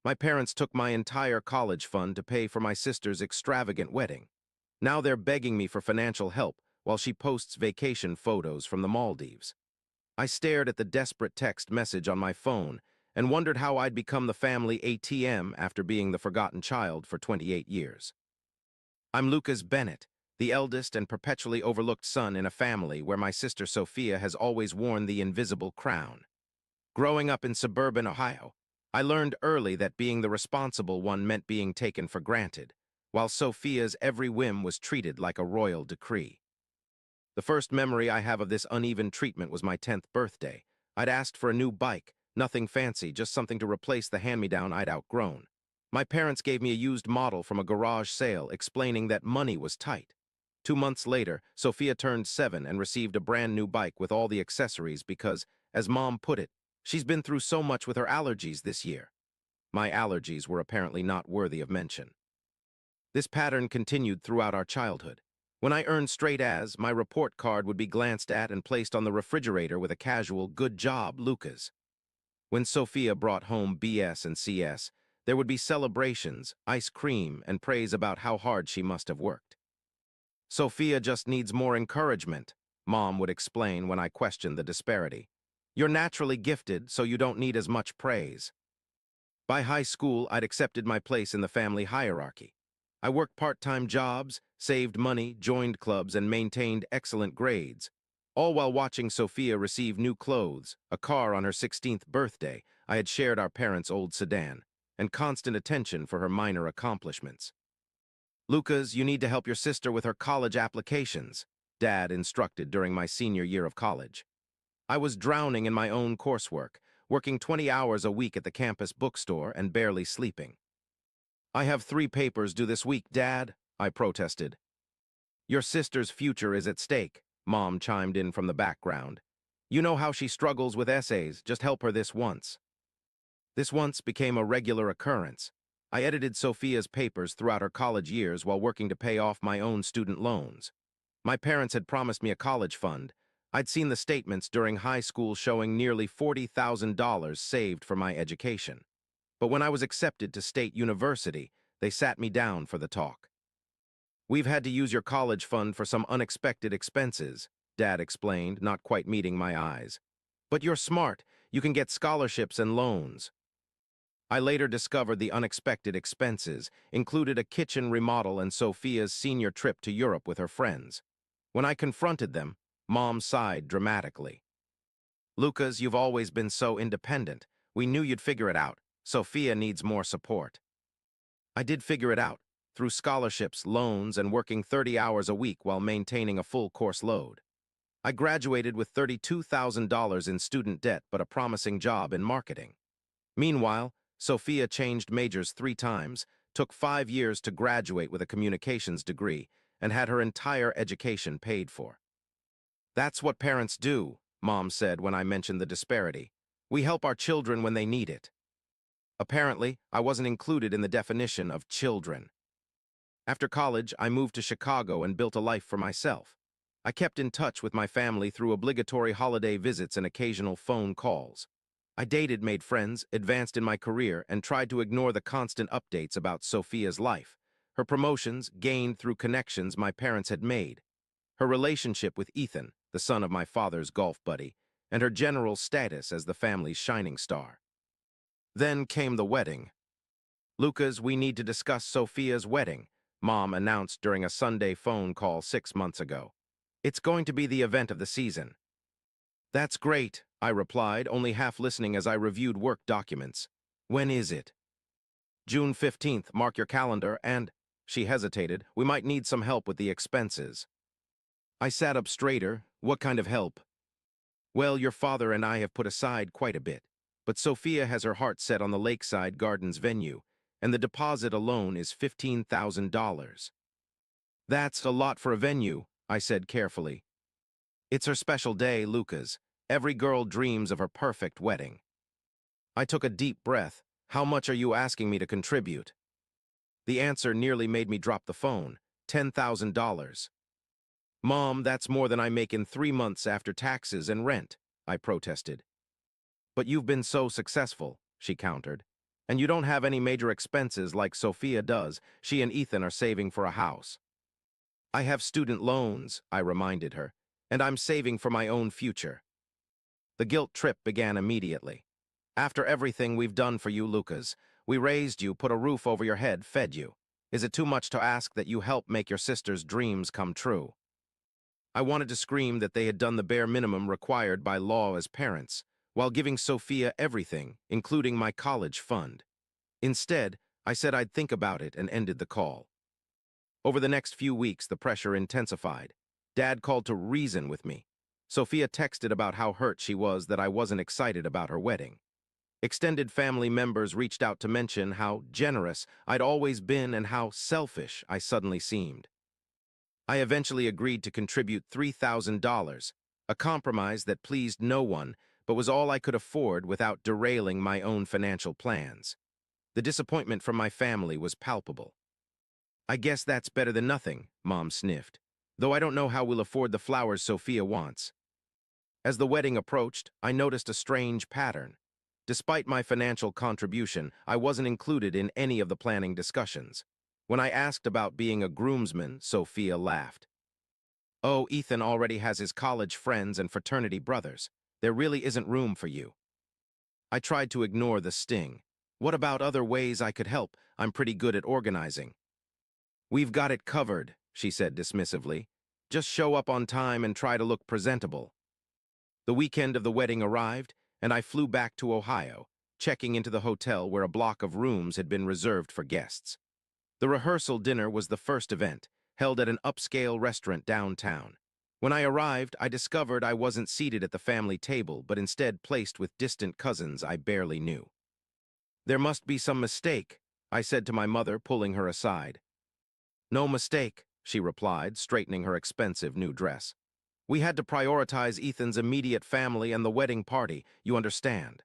My parents took my entire college fund to pay for my sister's extravagant wedding. Now they're begging me for financial help while she posts vacation photos from the Maldives. I stared at the desperate text message on my phone and wondered how I'd become the family ATM after being the forgotten child for 28 years. I'm Lucas Bennett, the eldest and perpetually overlooked son in a family where my sister Sophia has always worn the invisible crown. Growing up in suburban Ohio, I learned early that being the responsible one meant being taken for granted, while Sophia's every whim was treated like a royal decree. The first memory I have of this uneven treatment was my 10th birthday. I'd asked for a new bike, nothing fancy, just something to replace the hand-me-down I'd outgrown. My parents gave me a used model from a garage sale, explaining that money was tight. 2 months later, Sophia turned 7 and received a brand new bike with all the accessories because, as Mom put it, she's been through so much with her allergies this year. My allergies were apparently not worthy of mention. This pattern continued throughout our childhood. When I earned straight A's, my report card would be glanced at and placed on the refrigerator with a casual, "Good job, Lucas." When Sophia brought home BS and CS, there would be celebrations, ice cream, and praise about how hard she must have worked. "Sophia just needs more encouragement," Mom would explain when I questioned the disparity. "You're naturally gifted, so you don't need as much praise." By high school, I'd accepted my place in the family hierarchy. I worked part-time jobs, saved money, joined clubs, and maintained excellent grades, all while watching Sophia receive new clothes, a car on her 16th birthday. I had shared our parents' old sedan, and constant attention for her minor accomplishments. "Lucas, you need to help your sister with her college applications," Dad instructed during my senior year of college. I was drowning in my own coursework, working 20 hours a week at the campus bookstore and barely sleeping. "I have 3 papers due this week, Dad," I protested. "Your sister's future is at stake," Mom chimed in from the background. "You know how she struggles with essays, just help her this once." This once became a regular occurrence. I edited Sophia's papers throughout her college years while working to pay off my own student loans. My parents had promised me a college fund. I'd seen the statements during high school showing nearly $40,000 saved for my education. But when I was accepted to State University, they sat me down for the talk. "We've had to use your college fund for some unexpected expenses," Dad explained, not quite meeting my eyes. "But you're smart. You can get scholarships and loans." I later discovered the unexpected expenses included a kitchen remodel and Sophia's senior trip to Europe with her friends. When I confronted them, Mom sighed dramatically. "Lucas, you've always been so independent. We knew you'd figure it out. Sophia needs more support." I did figure it out, through scholarships, loans, and working 30 hours a week while maintaining a full course load. I graduated with $32,000 in student debt but a promising job in marketing. Meanwhile, Sophia changed majors 3 times, took 5 years to graduate with a communications degree, and had her entire education paid for. "That's what parents do," Mom said when I mentioned the disparity. "We help our children when they need it." Apparently, I wasn't included in the definition of children. After college, I moved to Chicago and built a life for myself. I kept in touch with my family through obligatory holiday visits and occasional phone calls. I dated, made friends, advanced in my career, and tried to ignore the constant updates about Sophia's life. Her promotions, gained through connections my parents had made. Her relationship with Ethan, the son of my father's golf buddy, and her general status as the family's shining star. Then came the wedding. "Lucas, we need to discuss Sophia's wedding," Mom announced during a Sunday phone call 6 months ago. "It's going to be the event of the season." "That's great," I replied, only half listening as I reviewed work documents. "When is it?" "June 15th, mark your calendar, and—" She hesitated. "We might need some help with the expenses." I sat up straighter. "What kind of help?" "Well, your father and I have put aside quite a bit, but Sophia has her heart set on the Lakeside Gardens venue, and the deposit alone is $15,000. "That's a lot for a venue," I said carefully. "It's her special day, Lucas. Every girl dreams of her perfect wedding." I took a deep breath. "How much are you asking me to contribute?" The answer nearly made me drop the phone. $10,000. "Mom, that's more than I make in 3 months after taxes and rent," I protested. "But you've been so successful," she countered. And you don't have any major expenses like Sophia does. She and Ethan are saving for a house. I have student loans, I reminded her, and I'm saving for my own future. The guilt trip began immediately. After everything we've done for you, Lucas, we raised you, put a roof over your head, fed you. Is it too much to ask that you help make your sister's dreams come true? I wanted to scream that they had done the bare minimum required by law as parents, while giving Sophia everything, including my college fund. Instead, I said I'd think about it and ended the call. Over the next few weeks, the pressure intensified. Dad called to reason with me. Sophia texted about how hurt she was that I wasn't excited about her wedding. Extended family members reached out to mention how generous I'd always been and how selfish I suddenly seemed. I eventually agreed to contribute $3,000, a compromise that pleased no one, but was all I could afford without derailing my own financial plans. The disappointment from my family was palpable. I guess that's better than nothing, Mom sniffed, though I don't know how we'll afford the flowers Sophia wants. As the wedding approached, I noticed a strange pattern. Despite my financial contribution, I wasn't included in any of the planning discussions. When I asked about being a groomsman, Sophia laughed. Oh, Ethan already has his college friends and fraternity brothers. There really isn't room for you. I tried to ignore the sting. What about other ways I could help? I'm pretty good at organizing. We've got it covered, she said dismissively. Just show up on time and try to look presentable. The weekend of the wedding arrived, and I flew back to Ohio, checking into the hotel where a block of rooms had been reserved for guests. The rehearsal dinner was the first event, held at an upscale restaurant downtown. When I arrived, I discovered I wasn't seated at the family table, but instead placed with distant cousins I barely knew. There must be some mistake, I said to my mother, pulling her aside. No mistake, she replied, straightening her expensive new dress. We had to prioritize Ethan's immediate family and the wedding party, you understand.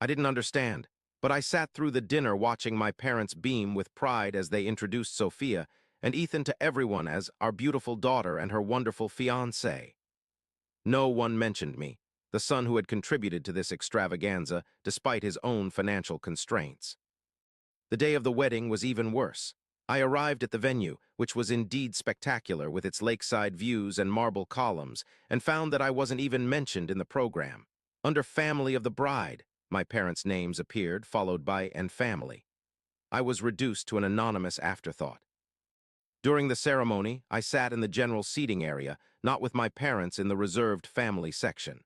I didn't understand, but I sat through the dinner watching my parents beam with pride as they introduced Sophia and Ethan to everyone as our beautiful daughter and her wonderful fiancé. No one mentioned me, the son who had contributed to this extravaganza despite his own financial constraints. The day of the wedding was even worse. I arrived at the venue, which was indeed spectacular with its lakeside views and marble columns, and found that I wasn't even mentioned in the program. Under Family of the Bride, my parents' names appeared, followed by and family. I was reduced to an anonymous afterthought. During the ceremony, I sat in the general seating area, not with my parents in the reserved family section.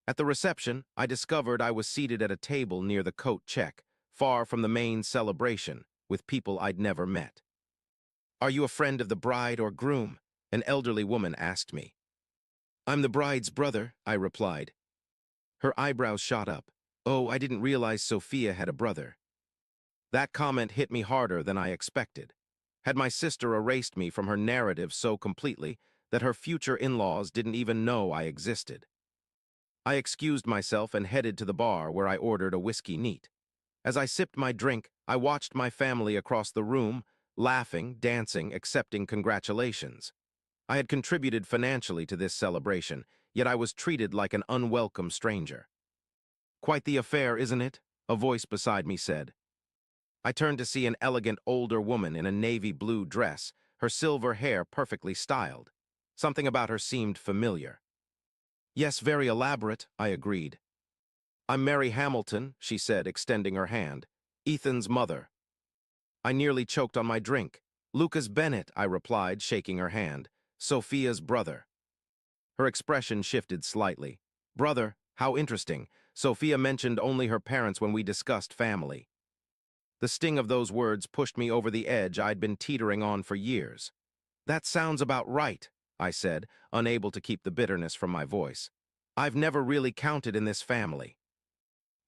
At the reception, I discovered I was seated at a table near the coat check, far from the main celebration, with people I'd never met. Are you a friend of the bride or groom? An elderly woman asked me. I'm the bride's brother, I replied. Her eyebrows shot up. Oh, I didn't realize Sophia had a brother. That comment hit me harder than I expected. Had my sister erased me from her narrative so completely that her future in-laws didn't even know I existed? I excused myself and headed to the bar where I ordered a whiskey neat. As I sipped my drink, I watched my family across the room, laughing, dancing, accepting congratulations. I had contributed financially to this celebration, yet I was treated like an unwelcome stranger. Quite the affair, isn't it? A voice beside me said. I turned to see an elegant older woman in a navy blue dress, her silver hair perfectly styled. Something about her seemed familiar. Yes, very elaborate, I agreed. I'm Mary Hamilton, she said, extending her hand. Ethan's mother. I nearly choked on my drink. Lucas Bennett, I replied, shaking her hand. Sophia's brother. Her expression shifted slightly. Brother, how interesting. Sophia mentioned only her parents when we discussed family. The sting of those words pushed me over the edge I'd been teetering on for years. That sounds about right, I said, unable to keep the bitterness from my voice. I've never really counted in this family.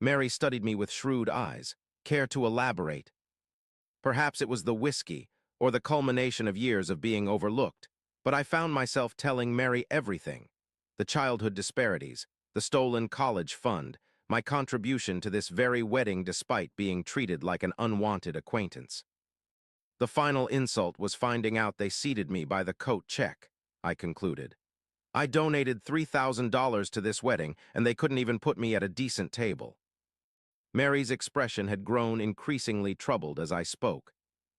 Mary studied me with shrewd eyes. Care to elaborate? Perhaps it was the whiskey, or the culmination of years of being overlooked, but I found myself telling Mary everything. The childhood disparities, the stolen college fund, my contribution to this very wedding despite being treated like an unwanted acquaintance. The final insult was finding out they seated me by the coat check, I concluded. I donated $3,000 to this wedding, and they couldn't even put me at a decent table. Mary's expression had grown increasingly troubled as I spoke.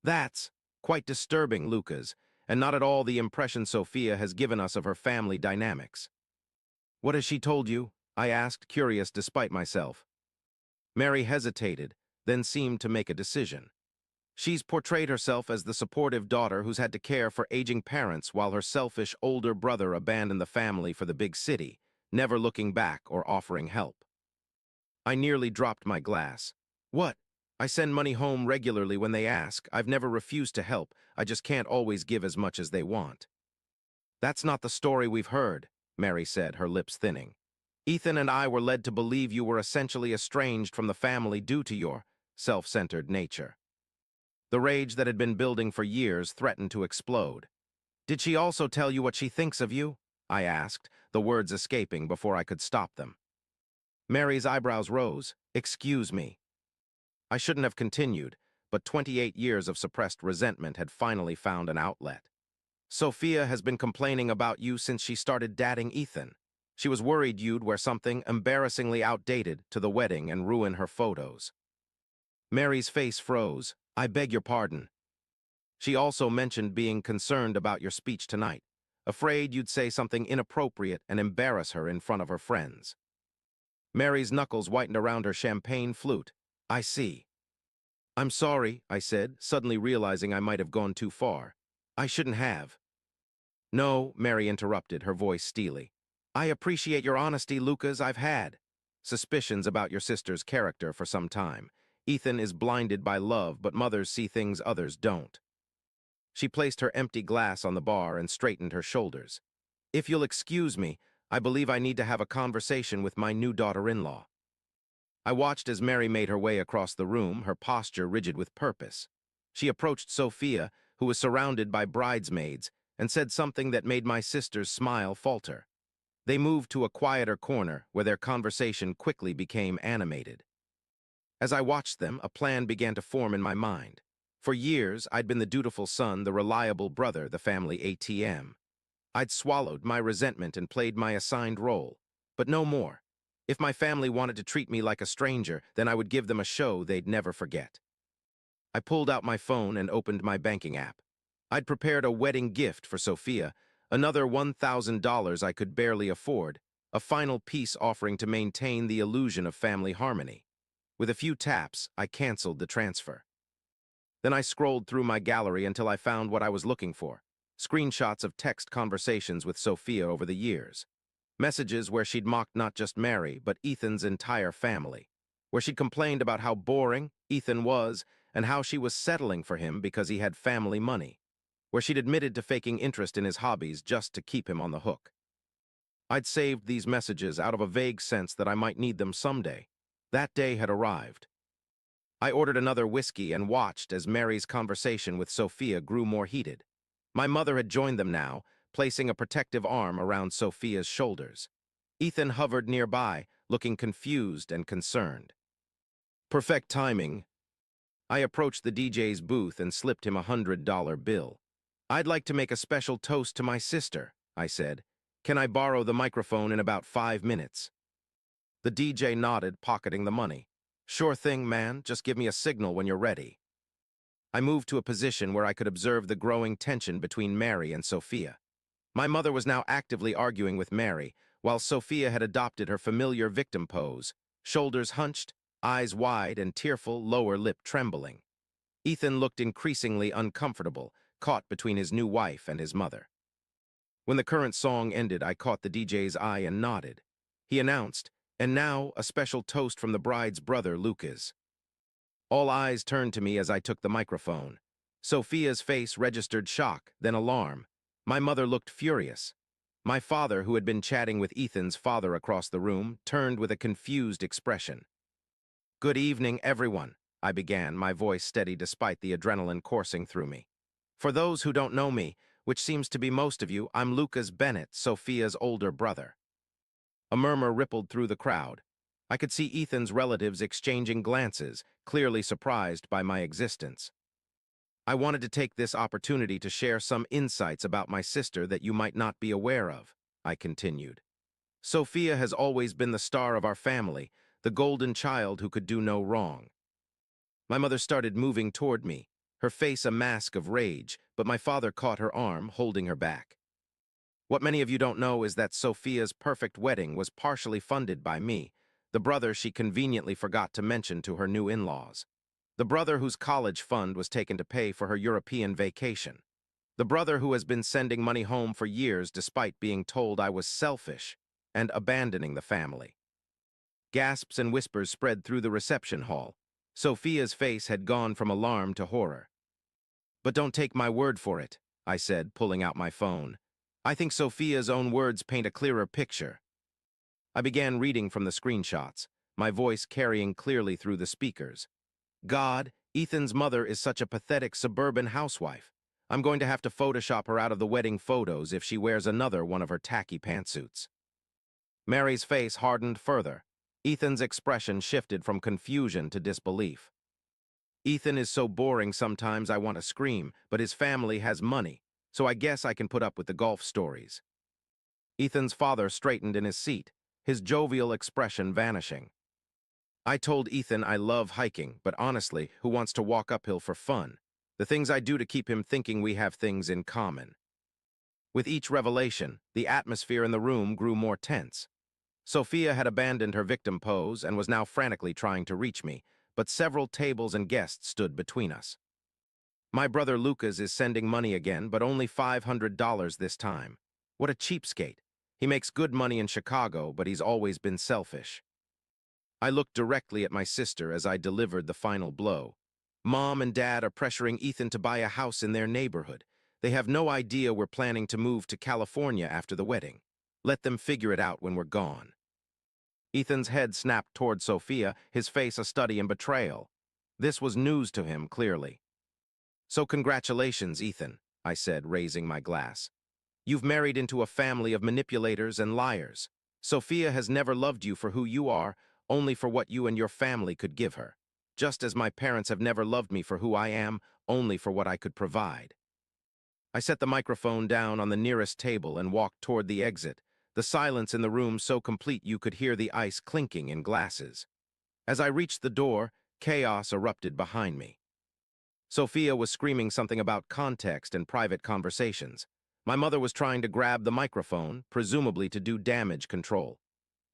That's quite disturbing, Lucas, and not at all the impression Sophia has given us of her family dynamics. What has she told you? I asked, curious despite myself. Mary hesitated, then seemed to make a decision. She's portrayed herself as the supportive daughter who's had to care for aging parents while her selfish older brother abandoned the family for the big city, never looking back or offering help. I nearly dropped my glass. What? I send money home regularly when they ask. I've never refused to help. I just can't always give as much as they want. That's not the story we've heard, Mary said, her lips thinning. Ethan and I were led to believe you were essentially estranged from the family due to your self-centered nature. The rage that had been building for years threatened to explode. Did she also tell you what she thinks of you? I asked, the words escaping before I could stop them. Mary's eyebrows rose. Excuse me. I shouldn't have continued, but 28 years of suppressed resentment had finally found an outlet. Sophia has been complaining about you since she started dating Ethan. She was worried you'd wear something embarrassingly outdated to the wedding and ruin her photos. Mary's face froze. I beg your pardon. She also mentioned being concerned about your speech tonight, afraid you'd say something inappropriate and embarrass her in front of her friends. Mary's knuckles whitened around her champagne flute. I see. I'm sorry, I said, suddenly realizing I might have gone too far. I shouldn't have. No, Mary interrupted, her voice steely. I appreciate your honesty, Lucas. I've had suspicions about your sister's character for some time. Ethan is blinded by love, but mothers see things others don't. She placed her empty glass on the bar and straightened her shoulders. If you'll excuse me, I believe I need to have a conversation with my new daughter-in-law. I watched as Mary made her way across the room, her posture rigid with purpose. She approached Sophia, who was surrounded by bridesmaids, and said something that made my sister's smile falter. They moved to a quieter corner where their conversation quickly became animated. As I watched them, a plan began to form in my mind. For years, I'd been the dutiful son, the reliable brother, the family ATM. I'd swallowed my resentment and played my assigned role, but no more. If my family wanted to treat me like a stranger, then I would give them a show they'd never forget. I pulled out my phone and opened my banking app. I'd prepared a wedding gift for Sophia, another $1,000 I could barely afford, a final piece offering to maintain the illusion of family harmony. With a few taps, I canceled the transfer. Then I scrolled through my gallery until I found what I was looking for, screenshots of text conversations with Sophia over the years. Messages where she'd mocked not just Mary, but Ethan's entire family, where she complained about how boring Ethan was and how she was settling for him because he had family money, where she'd admitted to faking interest in his hobbies just to keep him on the hook. I'd saved these messages out of a vague sense that I might need them someday. That day had arrived. I ordered another whiskey and watched as Mary's conversation with Sophia grew more heated. My mother had joined them now, placing a protective arm around Sophia's shoulders. Ethan hovered nearby, looking confused and concerned. Perfect timing. I approached the DJ's booth and slipped him $100 bill. I'd like to make a special toast to my sister, I said. Can I borrow the microphone in about 5 minutes? The DJ nodded, pocketing the money. Sure thing, man. Just give me a signal when you're ready. I moved to a position where I could observe the growing tension between Mary and Sophia. My mother was now actively arguing with Mary, while Sophia had adopted her familiar victim pose, shoulders hunched, eyes wide and tearful, lower lip trembling. Ethan looked increasingly uncomfortable, caught between his new wife and his mother. When the current song ended, I caught the DJ's eye and nodded. He announced, and now a special toast from the bride's brother, Lucas. All eyes turned to me as I took the microphone. Sophia's face registered shock, then alarm. My mother looked furious. My father, who had been chatting with Ethan's father across the room, turned with a confused expression. Good evening, everyone, I began, my voice steady despite the adrenaline coursing through me. For those who don't know me, which seems to be most of you, I'm Lucas Bennett, Sophia's older brother. A murmur rippled through the crowd. I could see Ethan's relatives exchanging glances, clearly surprised by my existence. I wanted to take this opportunity to share some insights about my sister that you might not be aware of, I continued. Sophia has always been the star of our family, the golden child who could do no wrong. My mother started moving toward me, her face a mask of rage, but my father caught her arm, holding her back. What many of you don't know is that Sophia's perfect wedding was partially funded by me, the brother she conveniently forgot to mention to her new in-laws. The brother whose college fund was taken to pay for her European vacation. The brother who has been sending money home for years despite being told I was selfish and abandoning the family. Gasps and whispers spread through the reception hall. Sophia's face had gone from alarm to horror. "But don't take my word for it," I said, pulling out my phone. "I think Sophia's own words paint a clearer picture." I began reading from the screenshots, my voice carrying clearly through the speakers. "God, Ethan's mother is such a pathetic suburban housewife. I'm going to have to Photoshop her out of the wedding photos if she wears another one of her tacky pantsuits." Mary's face hardened further. Ethan's expression shifted from confusion to disbelief. "Ethan is so boring sometimes I want to scream, but his family has money, so I guess I can put up with the golf stories." Ethan's father straightened in his seat, his jovial expression vanishing. "I told Ethan I love hiking, but honestly, who wants to walk uphill for fun? The things I do to keep him thinking we have things in common." With each revelation, the atmosphere in the room grew more tense. Sophia had abandoned her victim pose and was now frantically trying to reach me, but several tables and guests stood between us. "My brother Lucas is sending money again, but only $500 this time. What a cheapskate. He makes good money in Chicago, but he's always been selfish." I looked directly at my sister as I delivered the final blow. "Mom and Dad are pressuring Ethan to buy a house in their neighborhood. They have no idea we're planning to move to California after the wedding. Let them figure it out when we're gone." Ethan's head snapped toward Sophia, his face a study in betrayal. This was news to him, clearly. "So congratulations, Ethan," I said, raising my glass. "You've married into a family of manipulators and liars. Sophia has never loved you for who you are, only for what you and your family could give her. Just as my parents have never loved me for who I am, only for what I could provide." I set the microphone down on the nearest table and walked toward the exit, the silence in the room so complete you could hear the ice clinking in glasses. As I reached the door, chaos erupted behind me. Sophia was screaming something about context and private conversations. My mother was trying to grab the microphone, presumably to do damage control.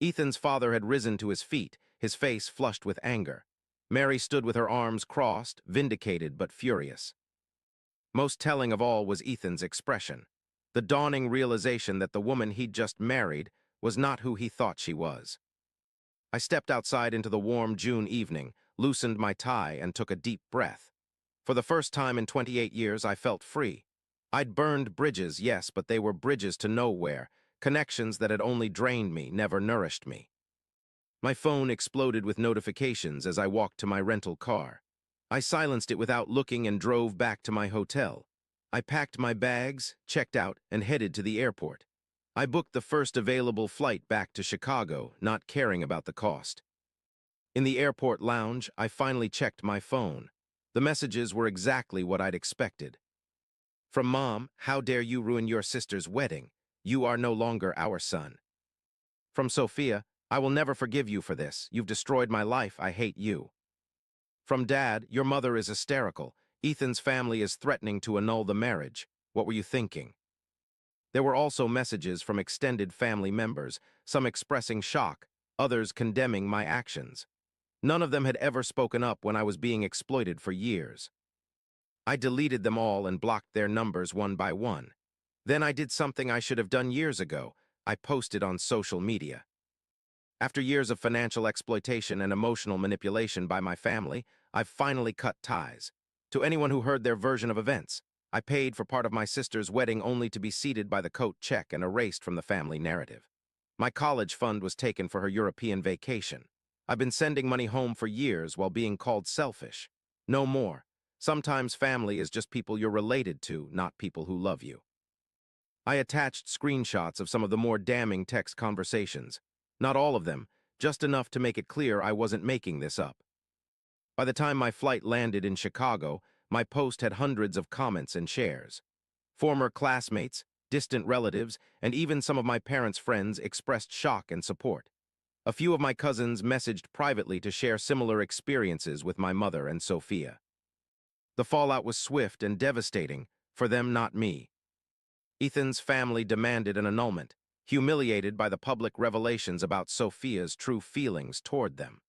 Ethan's father had risen to his feet, his face flushed with anger. Mary stood with her arms crossed, vindicated but furious. Most telling of all was Ethan's expression, the dawning realization that the woman he'd just married was not who he thought she was. I stepped outside into the warm June evening, loosened my tie, and took a deep breath. For the first time in 28 years, I felt free. I'd burned bridges, yes, but they were bridges to nowhere, connections that had only drained me, never nourished me. My phone exploded with notifications as I walked to my rental car. I silenced it without looking and drove back to my hotel. I packed my bags, checked out, and headed to the airport. I booked the first available flight back to Chicago, not caring about the cost. In the airport lounge, I finally checked my phone. The messages were exactly what I'd expected. From Mom, "How dare you ruin your sister's wedding? You are no longer our son." From Sophia, "I will never forgive you for this. You've destroyed my life. I hate you." From Dad, "Your mother is hysterical. Ethan's family is threatening to annul the marriage. What were you thinking?" There were also messages from extended family members, some expressing shock, others condemning my actions. None of them had ever spoken up when I was being exploited for years. I deleted them all and blocked their numbers one by one. Then I did something I should have done years ago. I posted on social media. After years of financial exploitation and emotional manipulation by my family, I've finally cut ties. To anyone who heard their version of events, I paid for part of my sister's wedding only to be seated by the coat check and erased from the family narrative. My college fund was taken for her European vacation. I've been sending money home for years while being called selfish. No more. Sometimes family is just people you're related to, not people who love you. I attached screenshots of some of the more damning text conversations. Not all of them, just enough to make it clear I wasn't making this up. By the time my flight landed in Chicago, my post had hundreds of comments and shares. Former classmates, distant relatives, and even some of my parents' friends expressed shock and support. A few of my cousins messaged privately to share similar experiences with my mother and Sophia. The fallout was swift and devastating, for them, not me. Ethan's family demanded an annulment, humiliated by the public revelations about Sophia's true feelings toward them.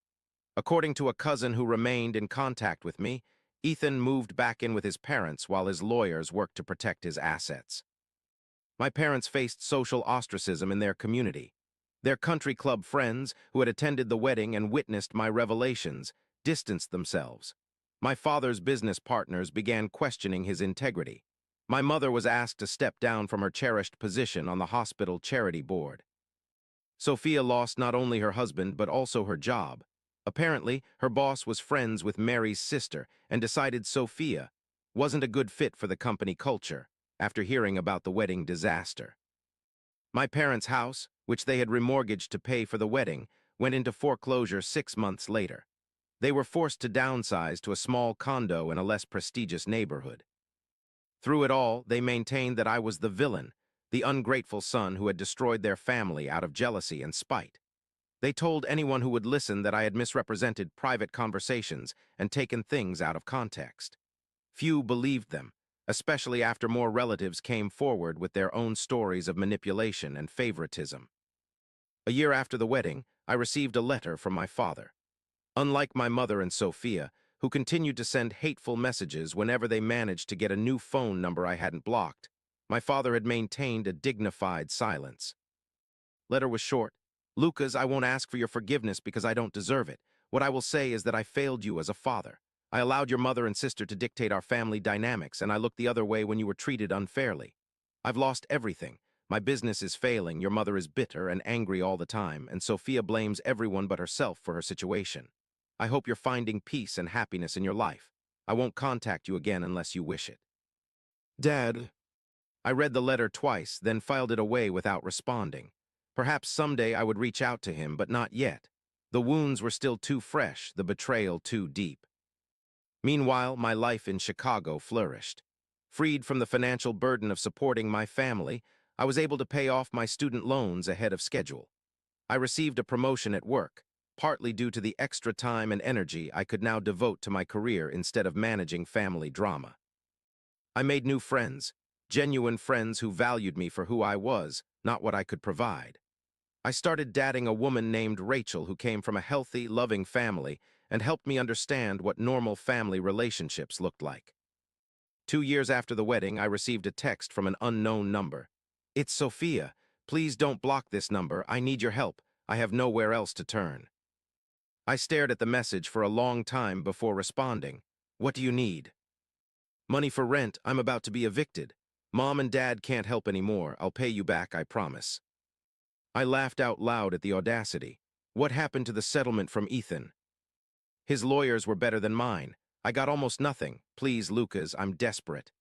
According to a cousin who remained in contact with me, Ethan moved back in with his parents while his lawyers worked to protect his assets. My parents faced social ostracism in their community. Their country club friends, who had attended the wedding and witnessed my revelations, distanced themselves. My father's business partners began questioning his integrity. My mother was asked to step down from her cherished position on the hospital charity board. Sophia lost not only her husband but also her job. Apparently, her boss was friends with Mary's sister and decided Sophia wasn't a good fit for the company culture after hearing about the wedding disaster. My parents' house, which they had remortgaged to pay for the wedding, went into foreclosure 6 months later. They were forced to downsize to a small condo in a less prestigious neighborhood. Through it all, they maintained that I was the villain, the ungrateful son who had destroyed their family out of jealousy and spite. They told anyone who would listen that I had misrepresented private conversations and taken things out of context. Few believed them, especially after more relatives came forward with their own stories of manipulation and favoritism. A year after the wedding, I received a letter from my father. Unlike my mother and Sophia, who continued to send hateful messages whenever they managed to get a new phone number I hadn't blocked, my father had maintained a dignified silence. Letter was short. Lucas, I won't ask for your forgiveness because I don't deserve it. What I will say is that I failed you as a father. I allowed your mother and sister to dictate our family dynamics, and I looked the other way when you were treated unfairly. I've lost everything. My business is failing, your mother is bitter and angry all the time, and Sophia blames everyone but herself for her situation. I hope you're finding peace and happiness in your life. I won't contact you again unless you wish it. Dad. I read the letter twice, then filed it away without responding. Perhaps someday I would reach out to him, but not yet. The wounds were still too fresh, the betrayal too deep. Meanwhile, my life in Chicago flourished. Freed from the financial burden of supporting my family, I was able to pay off my student loans ahead of schedule. I received a promotion at work, partly due to the extra time and energy I could now devote to my career instead of managing family drama. I made new friends, genuine friends who valued me for who I was, not what I could provide. I started dating a woman named Rachel who came from a healthy, loving family and helped me understand what normal family relationships looked like. 2 years after the wedding, I received a text from an unknown number. It's Sophia. Please don't block this number. I need your help. I have nowhere else to turn. I stared at the message for a long time before responding. What do you need? Money for rent. I'm about to be evicted. Mom and Dad can't help anymore. I'll pay you back, I promise. I laughed out loud at the audacity. What happened to the settlement from Ethan? His lawyers were better than mine. I got almost nothing. Please, Lucas, I'm desperate.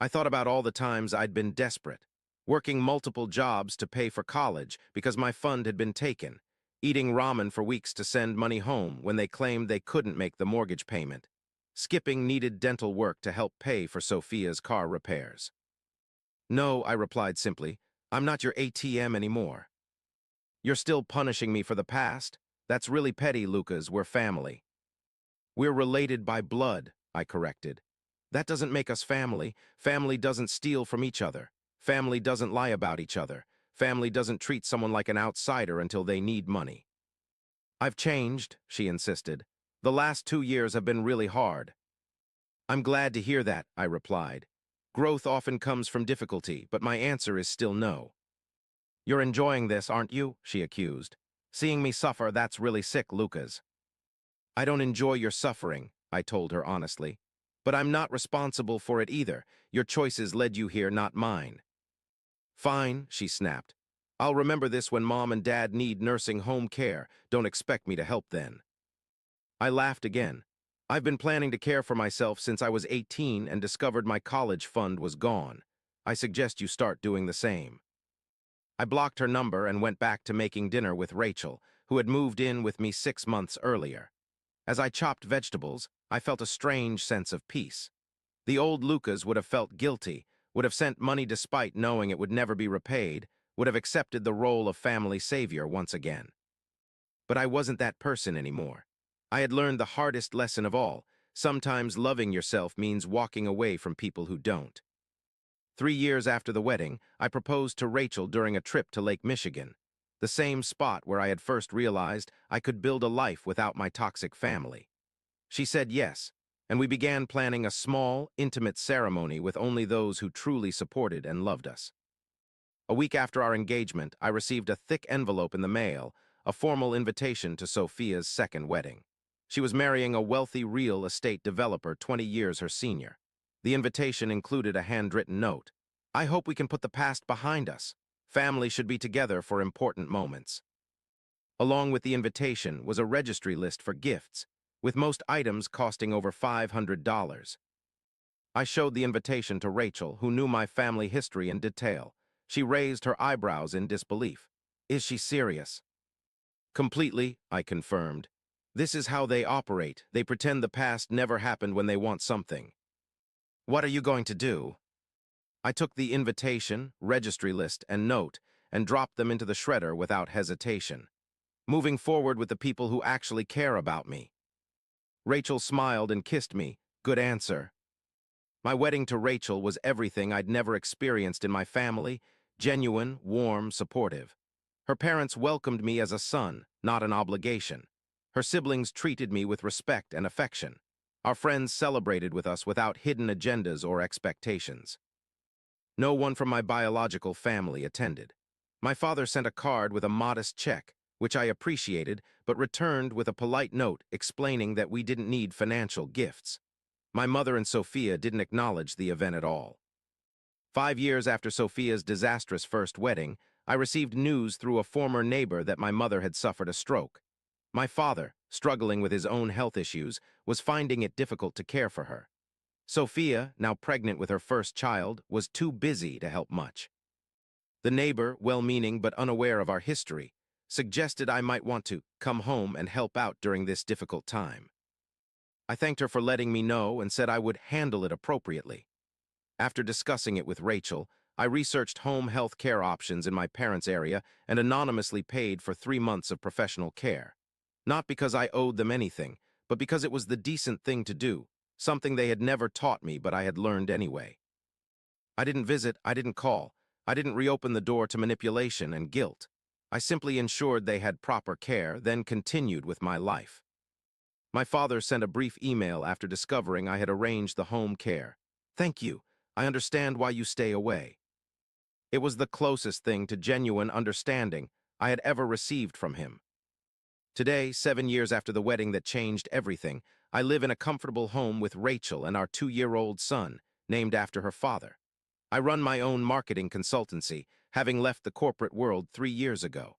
I thought about all the times I'd been desperate. Working multiple jobs to pay for college because my fund had been taken. Eating ramen for weeks to send money home when they claimed they couldn't make the mortgage payment. Skipping needed dental work to help pay for Sophia's car repairs. No, I replied simply, I'm not your ATM anymore. You're still punishing me for the past? That's really petty, Lucas. We're family. We're related by blood, I corrected. That doesn't make us family. Family doesn't steal from each other. Family doesn't lie about each other. Family doesn't treat someone like an outsider until they need money. I've changed, she insisted. The last 2 years have been really hard. I'm glad to hear that, I replied. Growth often comes from difficulty, but my answer is still no. You're enjoying this, aren't you? She accused. Seeing me suffer, that's really sick, Lucas. I don't enjoy your suffering, I told her honestly. But I'm not responsible for it either. Your choices led you here, not mine. Fine, she snapped. I'll remember this when Mom and Dad need nursing home care. Don't expect me to help then. I laughed again. I've been planning to care for myself since I was 18 and discovered my college fund was gone. I suggest you start doing the same. I blocked her number and went back to making dinner with Rachel, who had moved in with me 6 months earlier. As I chopped vegetables, I felt a strange sense of peace. The old Lucas would have felt guilty, would have sent money despite knowing it would never be repaid, would have accepted the role of family savior once again. But I wasn't that person anymore. I had learned the hardest lesson of all. Sometimes loving yourself means walking away from people who don't. 3 years after the wedding, I proposed to Rachel during a trip to Lake Michigan, the same spot where I had first realized I could build a life without my toxic family. She said yes, and we began planning a small, intimate ceremony with only those who truly supported and loved us. A week after our engagement, I received a thick envelope in the mail, a formal invitation to Sophia's second wedding. She was marrying a wealthy real estate developer 20 years her senior. The invitation included a handwritten note. I hope we can put the past behind us. Family should be together for important moments. Along with the invitation was a registry list for gifts, with most items costing over $500. I showed the invitation to Rachel, who knew my family history in detail. She raised her eyebrows in disbelief. Is she serious? Completely, I confirmed. This is how they operate. They pretend the past never happened when they want something. What are you going to do? I took the invitation, registry list, and note and dropped them into the shredder without hesitation, moving forward with the people who actually care about me. Rachel smiled and kissed me. Good answer. My wedding to Rachel was everything I'd never experienced in my family, genuine, warm, supportive. Her parents welcomed me as a son, not an obligation. Her siblings treated me with respect and affection. Our friends celebrated with us without hidden agendas or expectations. No one from my biological family attended. My father sent a card with a modest check, which I appreciated, but returned with a polite note explaining that we didn't need financial gifts. My mother and Sophia didn't acknowledge the event at all. 5 years after Sophia's disastrous first wedding, I received news through a former neighbor that my mother had suffered a stroke. My father, struggling with his own health issues, was finding it difficult to care for her. Sophia, now pregnant with her first child, was too busy to help much. The neighbor, well-meaning but unaware of our history, suggested I might want to come home and help out during this difficult time. I thanked her for letting me know and said I would handle it appropriately. After discussing it with Rachel, I researched home health care options in my parents' area and anonymously paid for 3 months of professional care. Not because I owed them anything, but because it was the decent thing to do, something they had never taught me but I had learned anyway. I didn't visit, I didn't call, I didn't reopen the door to manipulation and guilt. I simply ensured they had proper care, then continued with my life. My father sent a brief email after discovering I had arranged the home care. Thank you. I understand why you stay away. It was the closest thing to genuine understanding I had ever received from him. Today, 7 years after the wedding that changed everything, I live in a comfortable home with Rachel and our 2-year-old son, named after her father. I run my own marketing consultancy, having left the corporate world 3 years ago.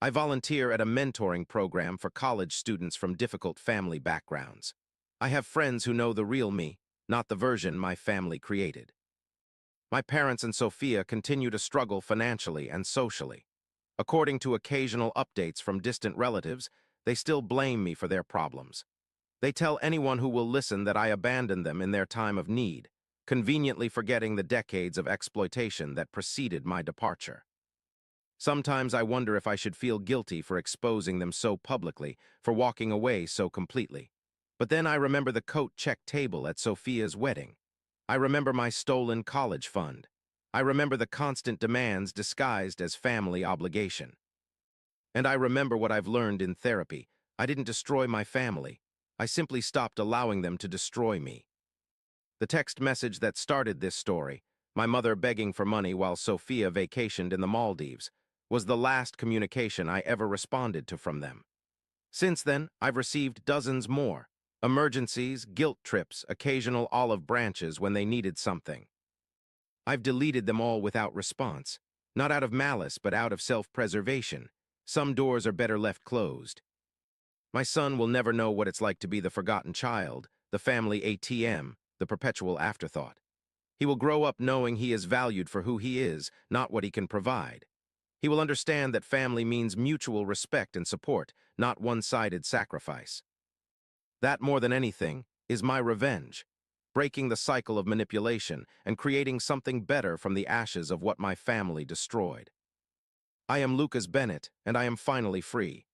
I volunteer at a mentoring program for college students from difficult family backgrounds. I have friends who know the real me, not the version my family created. My parents and Sophia continue to struggle financially and socially. According to occasional updates from distant relatives, they still blame me for their problems. They tell anyone who will listen that I abandoned them in their time of need, conveniently forgetting the decades of exploitation that preceded my departure. Sometimes I wonder if I should feel guilty for exposing them so publicly, for walking away so completely. But then I remember the coat check table at Sophia's wedding. I remember my stolen college fund. I remember the constant demands disguised as family obligation. And I remember what I've learned in therapy. I didn't destroy my family. I simply stopped allowing them to destroy me. The text message that started this story, my mother begging for money while Sophia vacationed in the Maldives, was the last communication I ever responded to from them. Since then, I've received dozens more. Emergencies, guilt trips, occasional olive branches when they needed something. I've deleted them all without response, not out of malice but out of self-preservation. Some doors are better left closed. My son will never know what it's like to be the forgotten child, the family ATM, the perpetual afterthought. He will grow up knowing he is valued for who he is, not what he can provide. He will understand that family means mutual respect and support, not one-sided sacrifice. That, more than anything, is my revenge, breaking the cycle of manipulation and creating something better from the ashes of what my family destroyed. I am Lucas Bennett, and I am finally free.